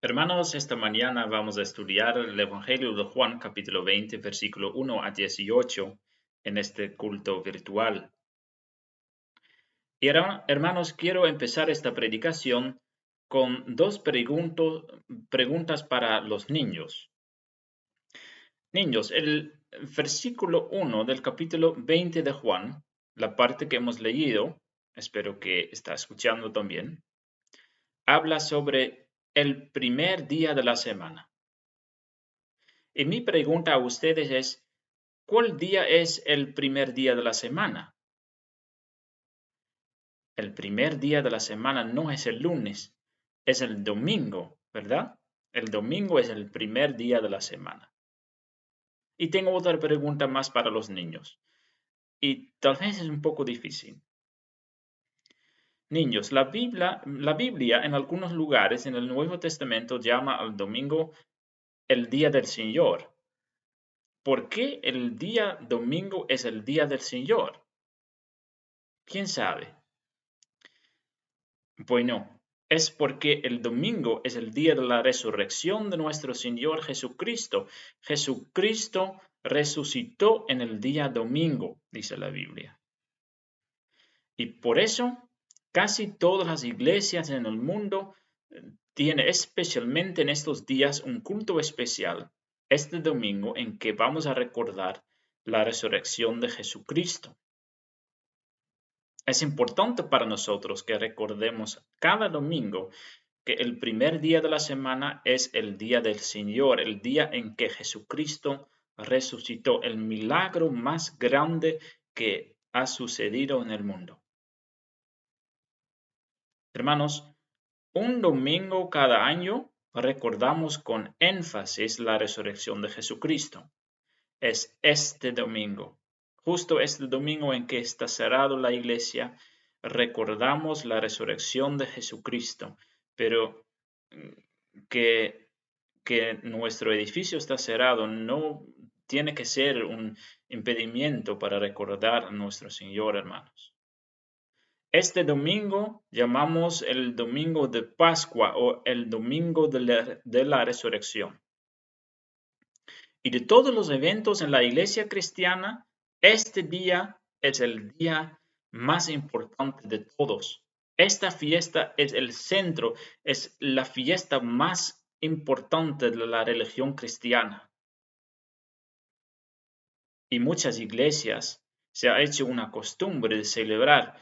Hermanos, esta mañana vamos a estudiar el Evangelio de Juan, capítulo 20, versículo 1 a 18, en este culto virtual. Y hermanos, quiero empezar esta predicación con dos preguntas para los niños. Niños, el versículo 1 del capítulo 20 de Juan, la parte que hemos leído, espero que está escuchando también, habla sobre el primer día de la semana. Y mi pregunta a ustedes es, ¿cuál día es el primer día de la semana? El primer día de la semana no es el lunes, es el domingo, ¿verdad? El domingo es el primer día de la semana. Y tengo otra pregunta más para los niños. Y tal vez es un poco difícil. Niños, la Biblia en algunos lugares en el Nuevo Testamento llama al domingo el día del Señor. ¿Por qué el día domingo es el día del Señor? ¿Quién sabe? Bueno, es porque el domingo es el día de la resurrección de nuestro Señor Jesucristo. Jesucristo resucitó en el día domingo, dice la Biblia. Y por eso, casi todas las iglesias en el mundo tienen especialmente en estos días un culto especial, este domingo, en que vamos a recordar la resurrección de Jesucristo. Es importante para nosotros que recordemos cada domingo que el primer día de la semana es el día del Señor, el día en que Jesucristo resucitó, el milagro más grande que ha sucedido en el mundo. Hermanos, un domingo cada año recordamos con énfasis la resurrección de Jesucristo. Es este domingo, justo este domingo en que está cerrado la iglesia, recordamos la resurrección de Jesucristo, pero que, que nuestro edificio está cerrado no tiene que ser un impedimento para recordar a nuestro Señor, hermanos. Este domingo llamamos el domingo de Pascua o el domingo de la resurrección. Y de todos los eventos en la iglesia cristiana, este día es el día más importante de todos. Esta fiesta es el centro, es la fiesta más importante de la religión cristiana. Y muchas iglesias se ha hecho una costumbre de celebrar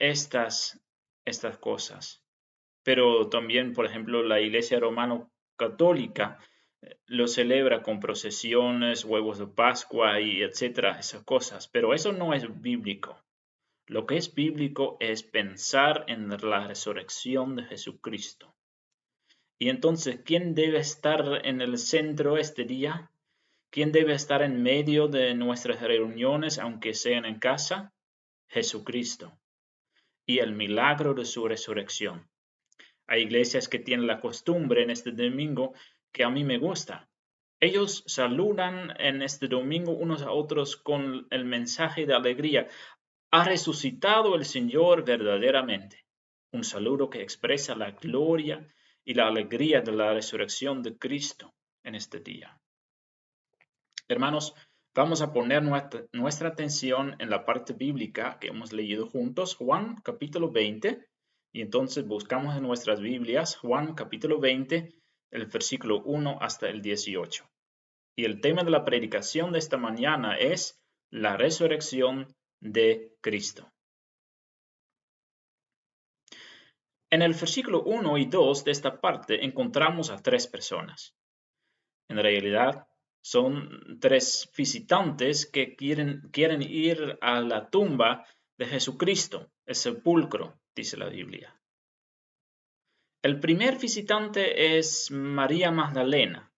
estas, estas cosas. Pero también, por ejemplo, la iglesia romano-católica lo celebra con procesiones, huevos de Pascua y etcétera, esas cosas. Pero eso no es bíblico. Lo que es bíblico es pensar en la resurrección de Jesucristo. Y entonces, ¿quién debe estar en el centro este día? ¿Quién debe estar en medio de nuestras reuniones, aunque sean en casa? Jesucristo y el milagro de su resurrección. Hay iglesias que tienen la costumbre en este domingo que a mí me gusta. Ellos saludan en este domingo unos a otros con el mensaje de alegría. Ha resucitado el Señor verdaderamente. Un saludo que expresa la gloria y la alegría de la resurrección de Cristo en este día. Hermanos, vamos a poner nuestra atención en la parte bíblica que hemos leído juntos, Juan capítulo 20, y entonces buscamos en nuestras Biblias Juan capítulo 20, el versículo 1 hasta el 18. Y el tema de la predicación de esta mañana es la resurrección de Cristo. En el versículo 1 y 2 de esta parte encontramos a tres personas. En realidad, son tres visitantes que quieren ir a la tumba de Jesucristo, el sepulcro, dice la Biblia. El primer visitante es María Magdalena.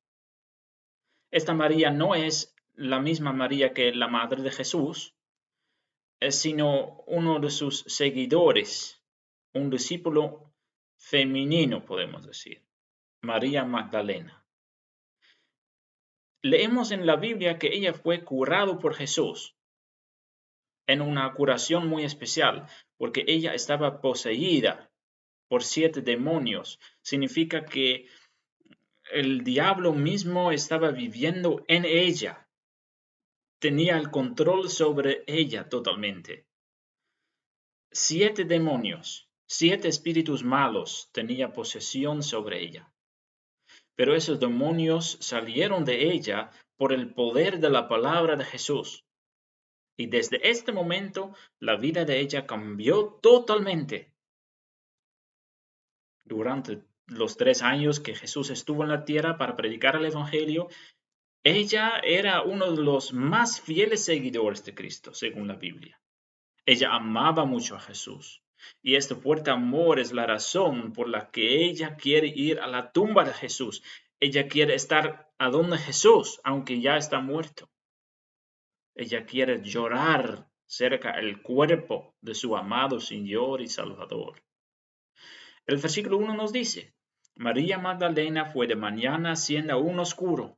Esta María no es la misma María que la madre de Jesús, sino uno de sus seguidores, un discípulo femenino, podemos decir, María Magdalena. Leemos en la Biblia que ella fue curada por Jesús en una curación muy especial, porque ella estaba poseída por 7 demonios. Significa que el diablo mismo estaba viviendo en ella. Tenía el control sobre ella totalmente. 7 demonios, 7 espíritus malos tenía posesión sobre ella. Pero esos demonios salieron de ella por el poder de la palabra de Jesús. Y desde este momento la vida de ella cambió totalmente. Durante los 3 años que Jesús estuvo en la tierra para predicar el Evangelio, ella era uno de los más fieles seguidores de Cristo, según la Biblia. Ella amaba mucho a Jesús. Y este fuerte amor es la razón por la que ella quiere ir a la tumba de Jesús. Ella quiere estar a donde Jesús, aunque ya está muerto. Ella quiere llorar cerca del cuerpo de su amado Señor y Salvador. El versículo 1 nos dice, María Magdalena fue de mañana siendo aún oscuro.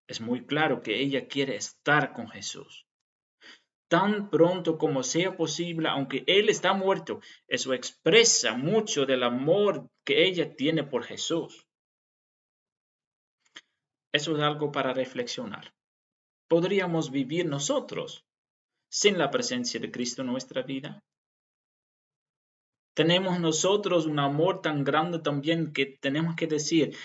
Es muy claro que ella quiere estar con Jesús. Tan pronto como sea posible, aunque Él está muerto, eso expresa mucho del amor que ella tiene por Jesús. Eso es algo para reflexionar. ¿Podríamos vivir nosotros sin la presencia de Cristo en nuestra vida? Tenemos nosotros un amor tan grande también que tenemos que decir,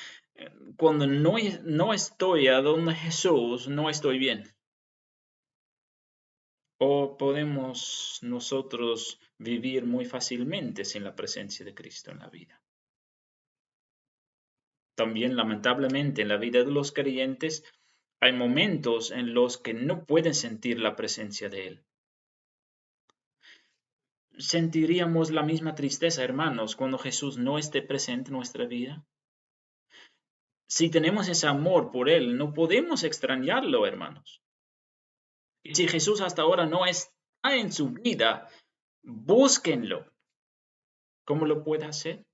cuando no estoy a donde Jesús, no estoy bien. ¿O podemos nosotros vivir muy fácilmente sin la presencia de Cristo en la vida? También, lamentablemente, en la vida de los creyentes hay momentos en los que no pueden sentir la presencia de Él. ¿Sentiríamos la misma tristeza, hermanos, cuando Jesús no esté presente en nuestra vida? Si tenemos ese amor por Él, no podemos extrañarlo, hermanos. Y si Jesús hasta ahora no está en su vida, búsquenlo. ¿Cómo lo puede hacer?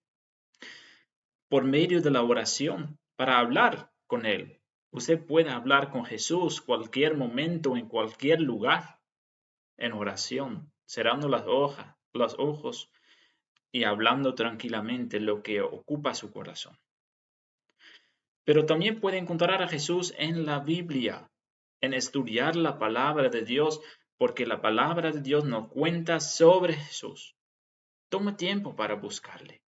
Por medio de la oración, para hablar con Él. Usted puede hablar con Jesús cualquier momento, en cualquier lugar, en oración, cerrando los ojos y hablando tranquilamente lo que ocupa su corazón. Pero también puede encontrar a Jesús en la Biblia, en estudiar la palabra de Dios, porque la palabra de Dios nos cuenta sobre Jesús. Toma tiempo para buscarle.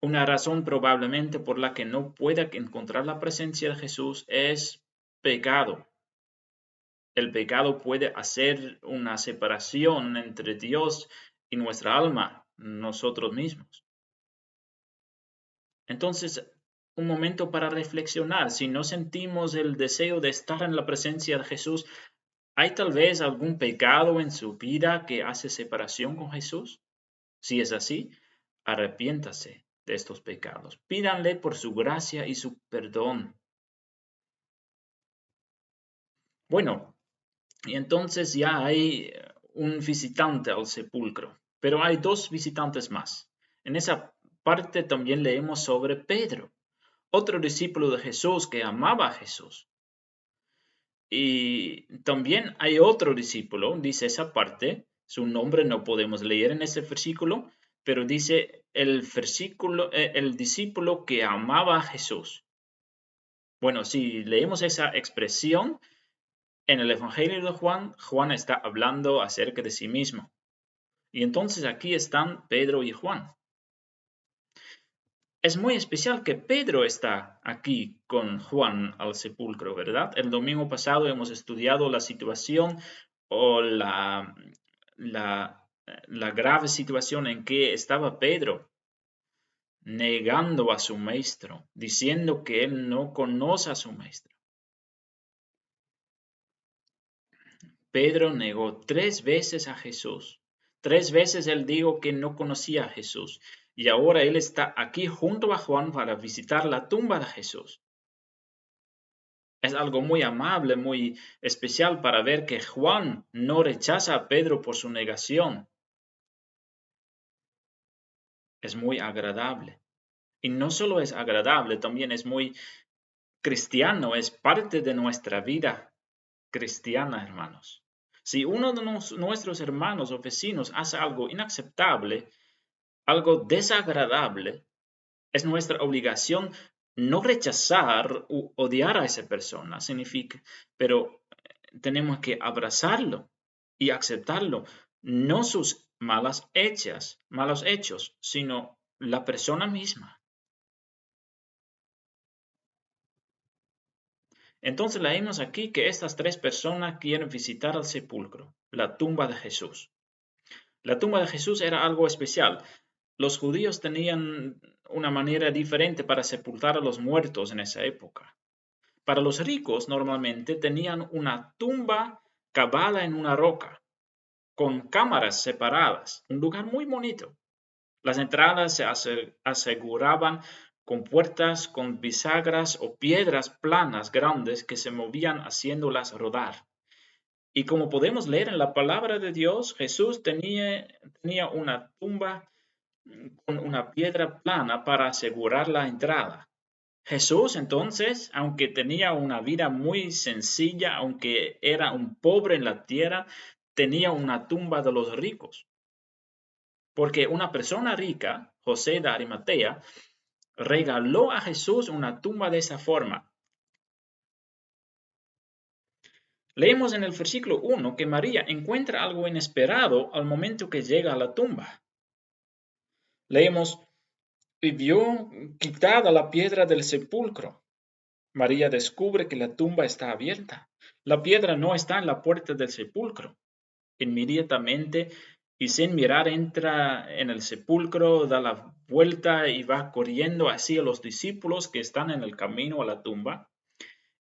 Una razón probablemente por la que no pueda encontrar la presencia de Jesús es pecado. El pecado puede hacer una separación entre Dios y nuestra alma, nosotros mismos. Entonces, un momento para reflexionar. Si no sentimos el deseo de estar en la presencia de Jesús, ¿hay tal vez algún pecado en su vida que hace separación con Jesús? Si es así, arrepiéntase de estos pecados. Pídanle por su gracia y su perdón. Bueno, y entonces ya hay un visitante al sepulcro, pero hay 2 visitantes más. En esa parte también leemos sobre Pedro, otro discípulo de Jesús que amaba a Jesús. Y también hay otro discípulo, dice esa parte, su nombre no podemos leer en ese versículo, pero dice el discípulo que amaba a Jesús. Bueno, si leemos esa expresión en el Evangelio de Juan, Juan está hablando acerca de sí mismo. Y entonces aquí están Pedro y Juan. Es muy especial que Pedro está aquí con Juan al sepulcro, ¿verdad? El domingo pasado hemos estudiado la situación o la grave situación en que estaba Pedro negando a su maestro, diciendo que él no conoce a su maestro. Pedro negó 3 veces a Jesús. 3 veces él dijo que no conocía a Jesús. Y ahora él está aquí junto a Juan para visitar la tumba de Jesús. Es algo muy amable, muy especial para ver que Juan no rechaza a Pedro por su negación. Es muy agradable. Y no solo es agradable, también es muy cristiano, es parte de nuestra vida cristiana, hermanos. Si uno de nuestros hermanos o vecinos hace algo inaceptable, algo desagradable, es nuestra obligación no rechazar u odiar a esa persona, pero tenemos que abrazarlo y aceptarlo, no sus malos hechos, sino la persona misma. Entonces leemos aquí que estas tres personas quieren visitar el sepulcro, la tumba de Jesús. La tumba de Jesús era algo especial. Los judíos tenían una manera diferente para sepultar a los muertos en esa época. Para los ricos normalmente tenían una tumba cavada en una roca, con cámaras separadas, un lugar muy bonito. Las entradas se aseguraban con puertas con bisagras o piedras planas grandes que se movían haciéndolas rodar. Y como podemos leer en la palabra de Dios, Jesús tenía una tumba con una piedra plana para asegurar la entrada. Jesús entonces, aunque tenía una vida muy sencilla, aunque era un pobre en la tierra, tenía una tumba de los ricos. Porque una persona rica, José de Arimatea, regaló a Jesús una tumba de esa forma. Leemos en el versículo 1 que María encuentra algo inesperado al momento que llega a la tumba. Leemos, y vio quitada la piedra del sepulcro. María descubre que la tumba está abierta. La piedra no está en la puerta del sepulcro. Inmediatamente y sin mirar entra en el sepulcro, da la vuelta y va corriendo hacia los discípulos que están en el camino a la tumba.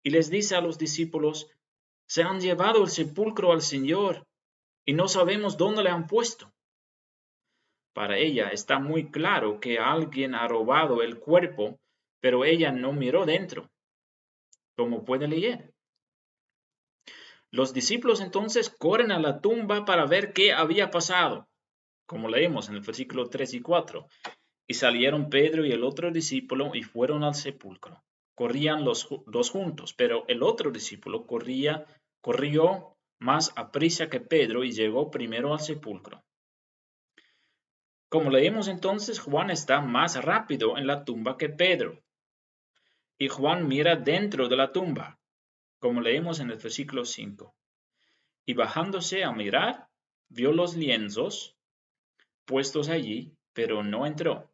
Y les dice a los discípulos, se han llevado el sepulcro al Señor y no sabemos dónde le han puesto. Para ella está muy claro que alguien ha robado el cuerpo, pero ella no miró dentro, como puede leer. Los discípulos entonces corren a la tumba para ver qué había pasado, como leemos en el versículo 3 y 4. Y salieron Pedro y el otro discípulo y fueron al sepulcro. Corrían los dos juntos, pero el otro discípulo corrió más aprisa que Pedro y llegó primero al sepulcro. Como leemos entonces, Juan está más rápido en la tumba que Pedro. Y Juan mira dentro de la tumba, como leemos en el versículo 5. Y bajándose a mirar, vio los lienzos puestos allí, pero no entró.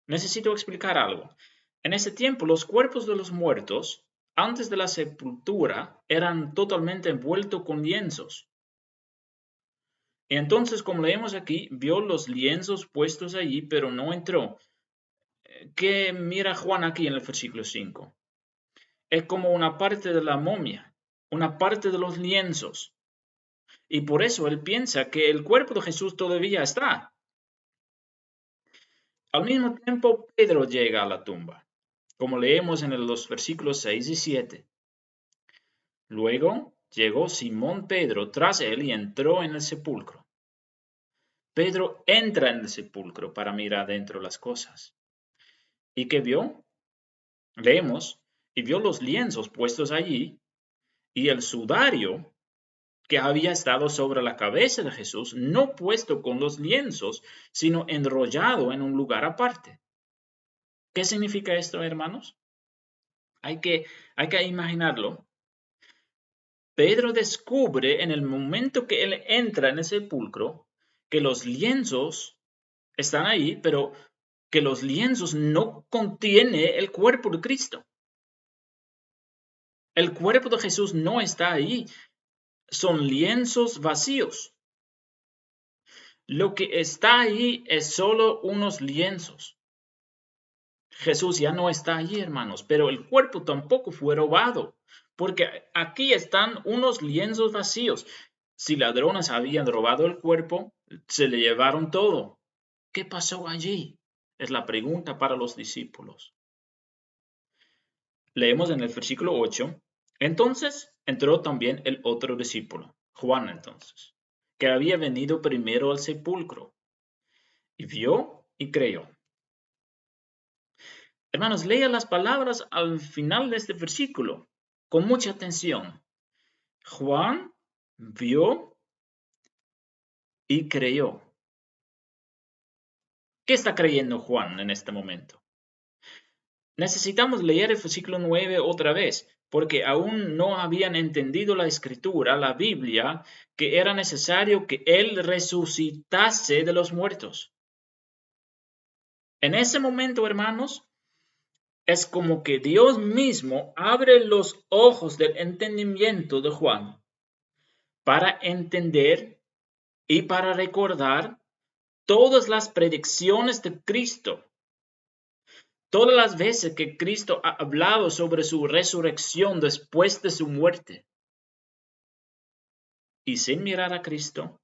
Necesito explicar algo. En ese tiempo, los cuerpos de los muertos, antes de la sepultura, eran totalmente envueltos con lienzos. Y entonces, como leemos aquí, vio los lienzos puestos allí, pero no entró. ¿Qué mira Juan aquí en el versículo 5? Es como una parte de la momia, una parte de los lienzos. Y por eso él piensa que el cuerpo de Jesús todavía está. Al mismo tiempo, Pedro llega a la tumba, como leemos en los versículos 6 y 7. Luego llegó Simón Pedro tras él y entró en el sepulcro. Pedro entra en el sepulcro para mirar dentro las cosas. ¿Y qué vio? Leemos, y vio los lienzos puestos allí y el sudario que había estado sobre la cabeza de Jesús, no puesto con los lienzos, sino enrollado en un lugar aparte. ¿Qué significa esto, hermanos? Hay que imaginarlo. Pedro descubre en el momento que él entra en el sepulcro que los lienzos están ahí, pero que los lienzos no contienen el cuerpo de Cristo. El cuerpo de Jesús no está ahí. Son lienzos vacíos. Lo que está ahí es solo unos lienzos. Jesús ya no está allí, hermanos, pero el cuerpo tampoco fue robado, porque aquí están unos lienzos vacíos. Si ladrones habían robado el cuerpo, se le llevaron todo. ¿Qué pasó allí? Es la pregunta para los discípulos. Leemos en el versículo 8. Entonces entró también el otro discípulo, Juan entonces, que había venido primero al sepulcro, y vio y creyó. Hermanos, lea las palabras al final de este versículo con mucha atención. Juan vio y creyó. ¿Qué está creyendo Juan en este momento? Necesitamos leer el versículo 9 otra vez, porque aún no habían entendido la Escritura, la Biblia, que era necesario que Él resucitase de los muertos. En ese momento, hermanos, es como que Dios mismo abre los ojos del entendimiento de Juan para entender y para recordar todas las predicciones de Cristo. Todas las veces que Cristo ha hablado sobre su resurrección después de su muerte. Y sin mirar a Cristo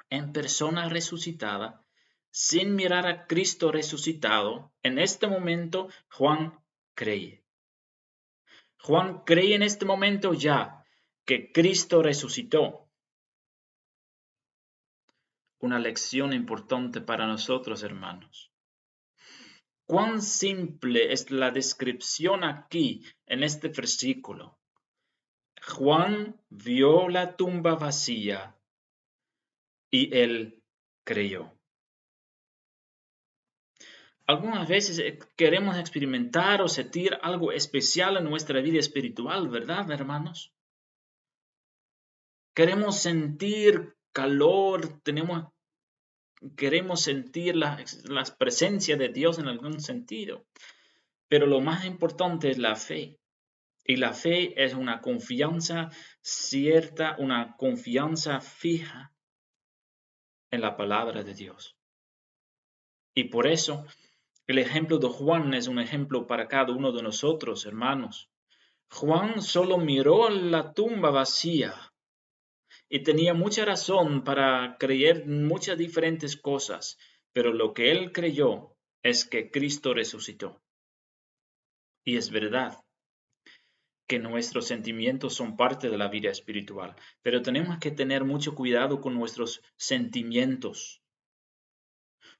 en persona resucitada, sin mirar a Cristo resucitado, en este momento Juan cree. Juan cree en este momento ya que Cristo resucitó. Una lección importante para nosotros, hermanos. Cuán simple es la descripción aquí en este versículo. Juan vio la tumba vacía y él creyó. Algunas veces queremos experimentar o sentir algo especial en nuestra vida espiritual, ¿verdad, hermanos? Queremos sentir calor, queremos sentir la presencia de Dios en algún sentido. Pero lo más importante es la fe. Y la fe es una confianza cierta, una confianza fija en la palabra de Dios. Y por eso el ejemplo de Juan es un ejemplo para cada uno de nosotros, hermanos. Juan solo miró la tumba vacía y tenía mucha razón para creer muchas diferentes cosas, pero lo que él creyó es que Cristo resucitó. Y es verdad que nuestros sentimientos son parte de la vida espiritual, pero tenemos que tener mucho cuidado con nuestros sentimientos,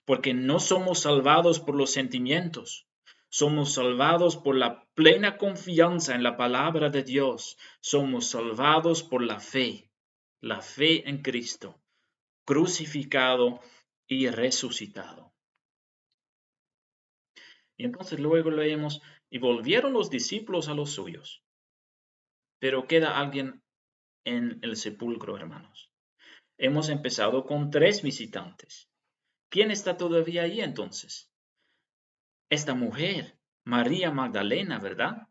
porque no somos salvados por los sentimientos, somos salvados por la plena confianza en la palabra de Dios, somos salvados por la fe en Cristo, crucificado y resucitado. Y entonces luego leemos, y volvieron los discípulos a los suyos, pero queda alguien en el sepulcro, hermanos. Hemos empezado con 3 visitantes. ¿Quién está todavía ahí entonces? Esta mujer, María Magdalena, ¿verdad?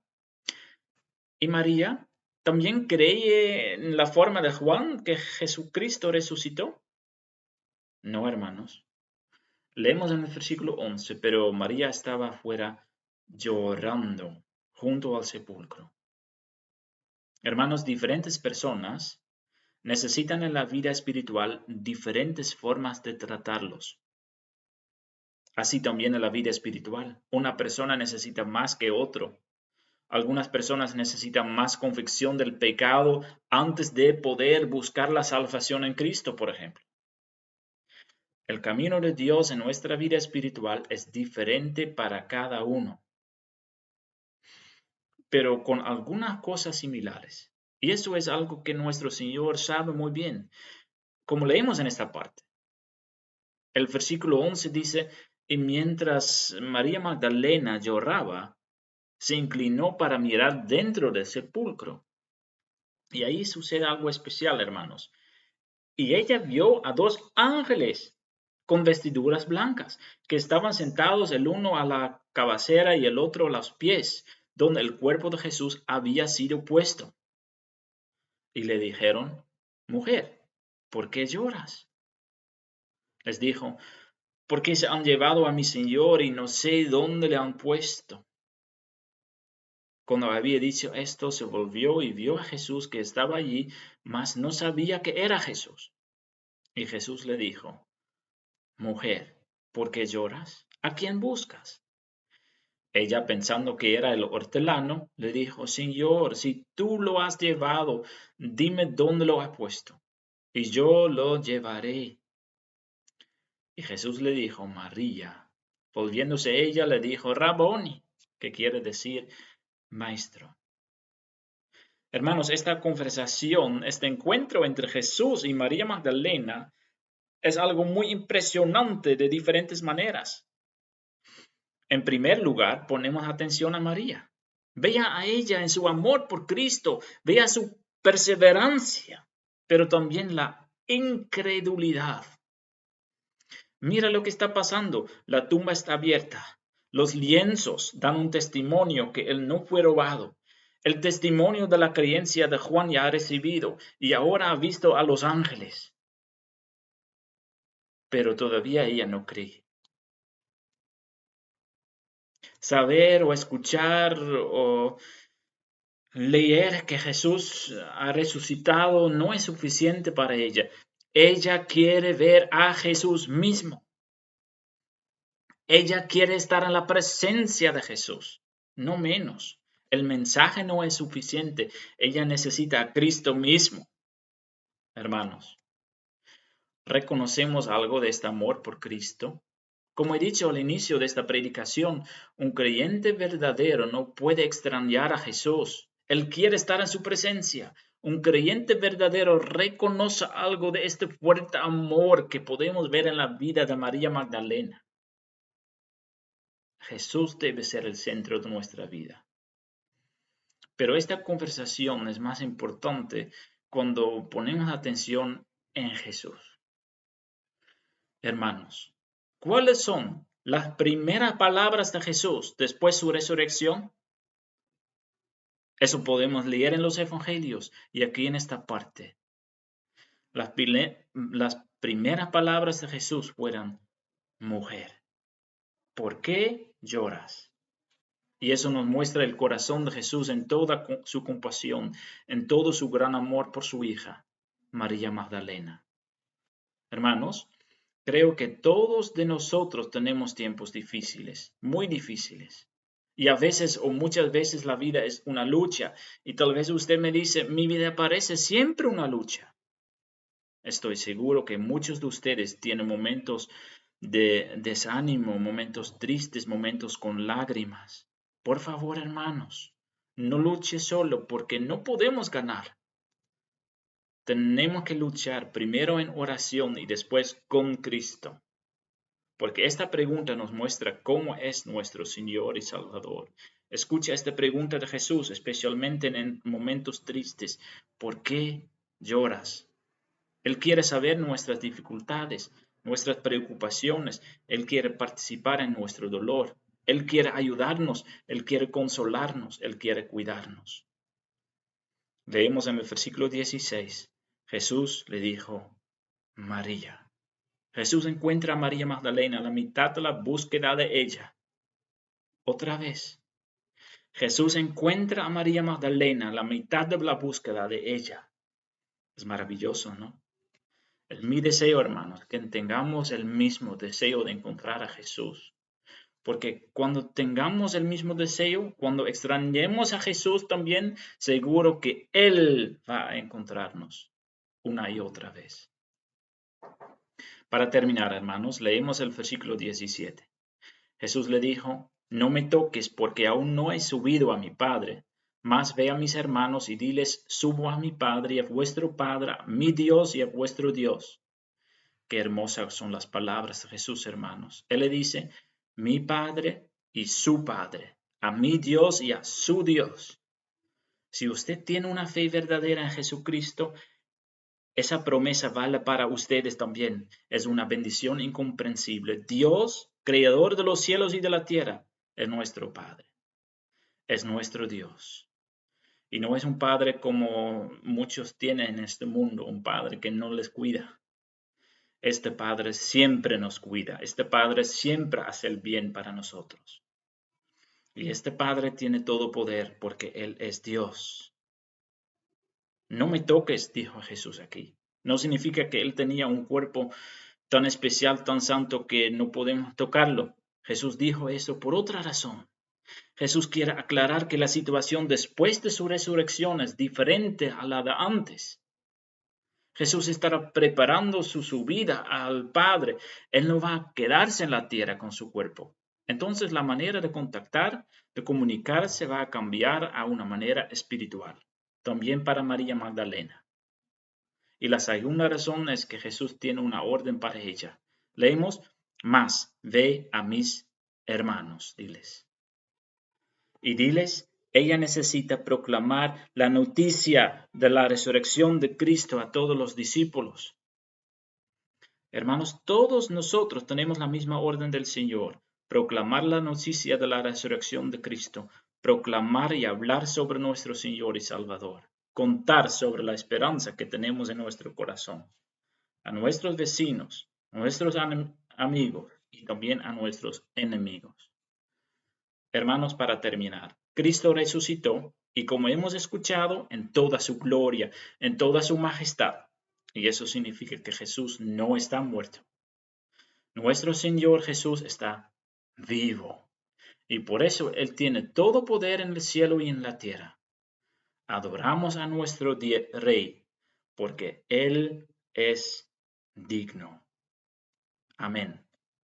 ¿Y María también cree en la forma de Juan que Jesucristo resucitó? No, hermanos. Leemos en el versículo 11, pero María estaba afuera llorando junto al sepulcro. Hermanos, diferentes personas necesitan en la vida espiritual diferentes formas de tratarlos. Así también en la vida espiritual. Una persona necesita más que otro. Algunas personas necesitan más convicción del pecado antes de poder buscar la salvación en Cristo, por ejemplo. El camino de Dios en nuestra vida espiritual es diferente para cada uno, pero con algunas cosas similares. Y eso es algo que nuestro Señor sabe muy bien, como leemos en esta parte. El versículo 11 dice, y mientras María Magdalena lloraba, se inclinó para mirar dentro del sepulcro. Y ahí sucede algo especial, hermanos. Y ella vio a 2 ángeles con vestiduras blancas, que estaban sentados el uno a la cabecera y el otro a los pies, donde el cuerpo de Jesús había sido puesto. Y le dijeron, mujer, ¿por qué lloras? Les dijo, porque se han llevado a mi Señor y no sé dónde le han puesto. Cuando había dicho esto, se volvió y vio a Jesús que estaba allí, mas no sabía que era Jesús. Y Jesús le dijo, mujer, ¿por qué lloras? ¿A quién buscas? Ella, pensando que era el hortelano, le dijo, Señor, si tú lo has llevado, dime dónde lo has puesto, y yo lo llevaré. Y Jesús le dijo, María. Volviéndose ella, le dijo, Raboni, que quiere decir maestro. Hermanos, esta conversación, este encuentro entre Jesús y María Magdalena es algo muy impresionante de diferentes maneras. En primer lugar, ponemos atención a María. Vea a ella en su amor por Cristo, vea su perseverancia, pero también la incredulidad. Mira lo que está pasando. La tumba está abierta. Los lienzos dan un testimonio que él no fue robado. El testimonio de la creencia de Juan ya ha recibido y ahora ha visto a los ángeles. Pero todavía ella no cree. Saber o escuchar o leer que Jesús ha resucitado no es suficiente para ella. Ella quiere ver a Jesús mismo. Ella quiere estar en la presencia de Jesús, no menos. El mensaje no es suficiente. Ella necesita a Cristo mismo. Hermanos, ¿reconocemos algo de este amor por Cristo? Como he dicho al inicio de esta predicación, un creyente verdadero no puede extrañar a Jesús. Él quiere estar en su presencia. Un creyente verdadero reconoce algo de este fuerte amor que podemos ver en la vida de María Magdalena. Jesús debe ser el centro de nuestra vida. Pero esta conversación es más importante cuando ponemos atención en Jesús. Hermanos, ¿cuáles son las primeras palabras de Jesús después de su resurrección? Eso podemos leer en los evangelios y aquí en esta parte. Las primeras palabras de Jesús fueron, mujer, ¿por qué lloras? Y eso nos muestra el corazón de Jesús en toda su compasión, en todo su gran amor por su hija, María Magdalena. Hermanos, creo que todos de nosotros tenemos tiempos difíciles, muy difíciles. Y a veces o muchas veces la vida es una lucha. Y tal vez usted me dice, mi vida parece siempre una lucha. Estoy seguro que muchos de ustedes tienen momentos de desánimo, momentos tristes, momentos con lágrimas. Por favor, hermanos, no luche solo porque no podemos ganar. Tenemos que luchar primero en oración y después con Cristo. Porque esta pregunta nos muestra cómo es nuestro Señor y Salvador. Escucha esta pregunta de Jesús, especialmente en momentos tristes. ¿Por qué lloras? Él quiere saber nuestras dificultades, nuestras preocupaciones. Él quiere participar en nuestro dolor. Él quiere ayudarnos. Él quiere consolarnos. Él quiere cuidarnos. Leemos en el versículo 16. Jesús le dijo, María. Jesús encuentra a María Magdalena a la mitad de la búsqueda de ella. Otra vez. Jesús encuentra a María Magdalena a la mitad de la búsqueda de ella. Es maravilloso, ¿no? Es mi deseo, hermanos, que tengamos el mismo deseo de encontrar a Jesús. Porque cuando tengamos el mismo deseo, cuando extrañemos a Jesús también, seguro que Él va a encontrarnos una y otra vez. Para terminar, hermanos, leemos el versículo 17. Jesús le dijo, no me toques porque aún no he subido a mi Padre, mas ve a mis hermanos y diles, subo a mi Padre y a vuestro Padre, a mi Dios y a vuestro Dios. Qué hermosas son las palabras de Jesús, hermanos. Él le dice, mi Padre y su Padre, a mi Dios y a su Dios. Si usted tiene una fe verdadera en Jesucristo, esa promesa vale para ustedes también. Es una bendición incomprensible. Dios, creador de los cielos y de la tierra, es nuestro Padre. Es nuestro Dios. Y no es un Padre como muchos tienen en este mundo, un Padre que no les cuida. Este Padre siempre nos cuida. Este Padre siempre hace el bien para nosotros. Y este Padre tiene todo poder porque Él es Dios. No me toques, dijo Jesús aquí. No significa que Él tenía un cuerpo tan especial, tan santo que no podemos tocarlo. Jesús dijo eso por otra razón. Jesús quiere aclarar que la situación después de su resurrección es diferente a la de antes. Jesús estará preparando su subida al Padre. Él no va a quedarse en la tierra con su cuerpo. Entonces la manera de contactar, de comunicarse va a cambiar a una manera espiritual. También para María Magdalena. Y la segunda razón es que Jesús tiene una orden para ella. Leemos, más, ve a mis hermanos, diles. Y diles, ella necesita proclamar la noticia de la resurrección de Cristo a todos los discípulos. Hermanos, todos nosotros tenemos la misma orden del Señor, proclamar la noticia de la resurrección de Cristo, proclamar y hablar sobre nuestro Señor y Salvador, contar sobre la esperanza que tenemos en nuestro corazón, a nuestros vecinos, a nuestros amigos y también a nuestros enemigos. Hermanos, para terminar, Cristo resucitó y como hemos escuchado, en toda su gloria, en toda su majestad, y eso significa que Jesús no está muerto. Nuestro Señor Jesús está vivo y por eso Él tiene todo poder en el cielo y en la tierra. Adoramos a nuestro Rey porque Él es digno. Amén.